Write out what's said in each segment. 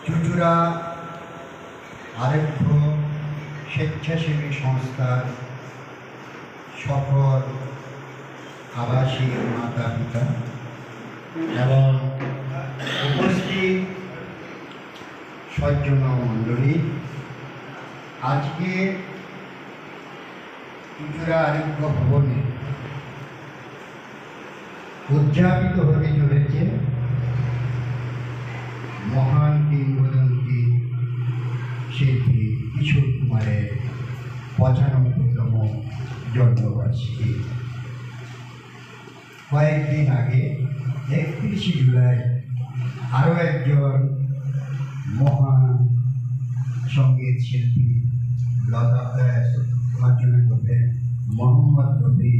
চুচুড়া আরোগ্য স্বেচ্ছাসেবী সংস্থার সকল আবাসিক মাতা পিতা এবং উপস্থিত সজ্জন মণ্ডলী, আজকে চুচুড়া আরোগ্য ভবনে উদযাপিত হতে চলেছে মহান কিংবদন্তি শিল্পী কিশোর কুমারের ৯৫তম জন্মবার্ষিকী। কয়েকদিন আগে ৩১শে জুলাই আরও একজন মহান সঙ্গীত শিল্পী মার্জনা করবেন মোহাম্মদ রফি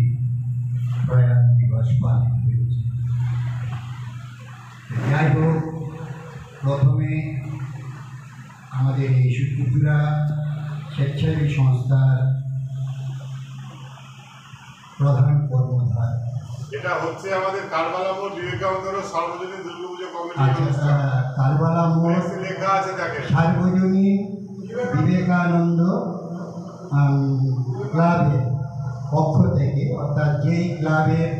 প্রয়াণ দিবস পালিত হয়েছে। যাই হোক, প্রথমে আমাদের এই চুচুড়া স্বেচ্ছাসেবী সংস্থার প্রধান কর্মধার, এটা হচ্ছে আমাদের কারবালা মোড় বিবেকানন্দ সার্বজনীন দুর্গাপুজো কমিটি। কারবালা মোড় লেখা আছে, দেখেন, সার্বজনীন বিবেকানন্দ ক্লাবের পক্ষ থেকে, অর্থাৎ যেই ক্লাবের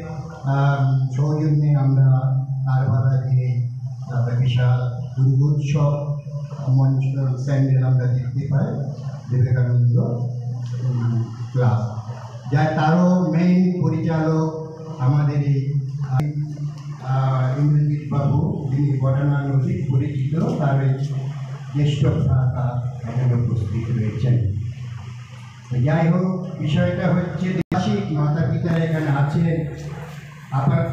সৌজন্যে আমরা কারবালা যে বিশাল দুর্গোৎসব মঞ্চ প্যান্ডেল আমরা দেখতে পাই, বিবেকানন্দ ক্লাব, যা তারও মেইন পরিচালক আমাদের এই ইন্দ্রজিৎ বাবু, যিনি ঘটনানৈতিক পরিচিত, তার জ্যেষ্ঠ ভ্রাতা এখানে উপস্থিত রয়েছেন। যাই হোক, বিষয়টা হচ্ছে আবাসিক মাতা পিতারা এখানে আছেন।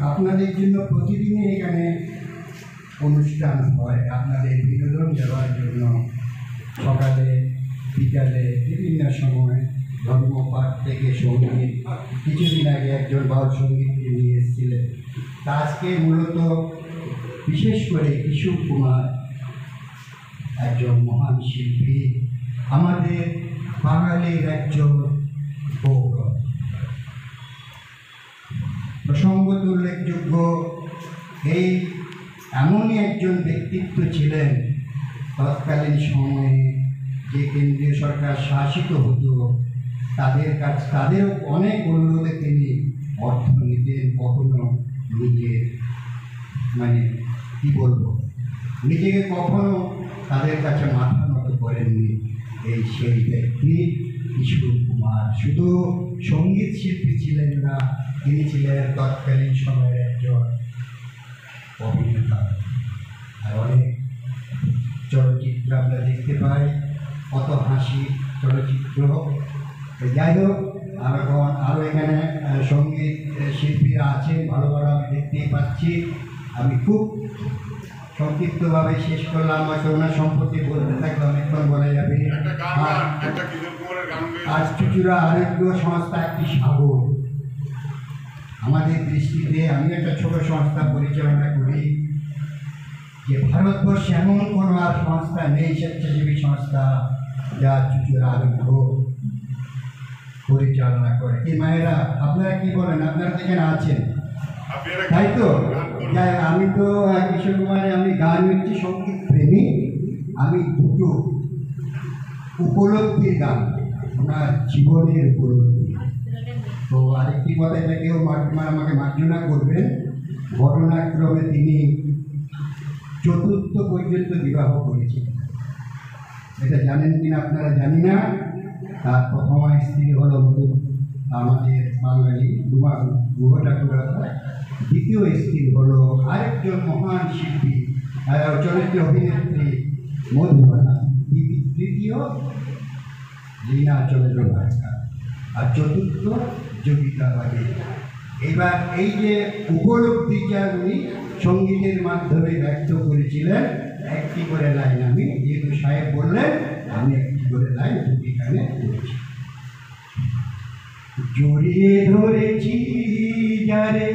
আপনাদের জন্য প্রতিদিনই এখানে অনুষ্ঠান হয়, আপনাদের বিনোদন দেওয়ার জন্য সকালে বিকালে বিভিন্ন সময় ধর্মপাঠ থেকে সঙ্গীত, কিছুদিন আগে একজন বাউল সঙ্গীতকে নিয়ে এসেছিলেন। তা আজকে মূলত বিশেষ করে কিশোর কুমার একজন মহান শিল্পী, আমাদের বাঙালির একজন গৌরব। প্রসঙ্গত উল্লেখযোগ্য, এই এমনই একজন ব্যক্তিত্ব ছিলেন তৎকালীন সময়ে যে কেন্দ্রীয় সরকার শাসিত হতো, তাদেরও অনেক অনুরোধে তিনি অর্থ নিতেন, কখনো নিজের নিজেকে কখনো তাদের কাছে মাথা নত করেননি। সেই ব্যক্তি কিশোর কুমার শুধু সঙ্গীত শিল্পী ছিলেন না, তিনি ছিলেন তৎকালীন সময়ের একজন অভিনেতা। আর অনেক চলচ্চিত্র আমরা দেখতে পাই, কত হাসি চলচ্চিত্র। যাই হোক, এখন আরও এখানে সঙ্গীত শিল্পীরা আছেন, ভালো ভালো আমি দেখতেই পাচ্ছি। আমি খুব সংক্ষিপ্তভাবে শেষ করলাম, হয়তো ওনার সম্পর্কে বলতে থাকলে অনেকক্ষণ বলা যাবে। আজ চুচুড়া আরোগ্য সংস্থা একটি সাগর। আমাদের দৃষ্টিতে, আমি একটা ছোট সংস্থা পরিচালনা করি, যে ভারতবর্ষে এমন কোনো আর সংস্থা নেই, স্বেচ্ছাসেবী সংস্থা, যা চুচুড়া আরোগ্য পরিচালনা করে। কি মায়েরা, আপনারা কি বলেন? আপনারা যেখানে আছেন, তাই তো? আমি তো কিশোর কুমারে, আমি গান হচ্ছি সঙ্গীত প্রেমী। আমি দুটো উপলব্ধির গান, ওনার জীবনের উপলব্ধি। তো আরেকটি কথা, এটা কেউ আমাকে মার্জনা করবেন, ঘটনাক্রমে তিনি ৪র্থ পর্যন্ত বিবাহ করেছিলেন। এটা জানেন কিনা আপনারা জানি না। তার প্রথম স্ত্রী হল আমাদের বাঙালি গুহ ঠাকুরতা, দ্বিতীয় স্ত্রী হল আরেকজন মহান শিল্পী, চরিত্র অভিনেত্রী মধুবালা, তৃতীয় লীনা চন্দ্র ভাস্কর, আর চতুর্থ যোগিতা বাগে। এবার এই যে উপলব্ধিটা উনি সঙ্গীতের মাধ্যমে ব্যক্ত করেছিলেন, একটি করে লাইন আমি, যেহেতু সাহেব বললেন, আমি একটি করে লাইন এখানে করেছি। জড়িয়ে ধরেছি যারে,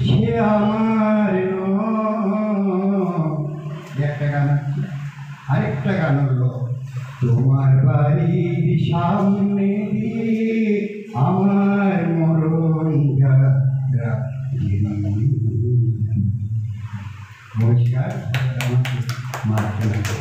সে আমার নয়, আরেকটা গান হলো তোমার বাড়ির সামনে দিয়ে আমার মরণ যাত্রা নমস্কার, আমাকে মার্জনা করুন।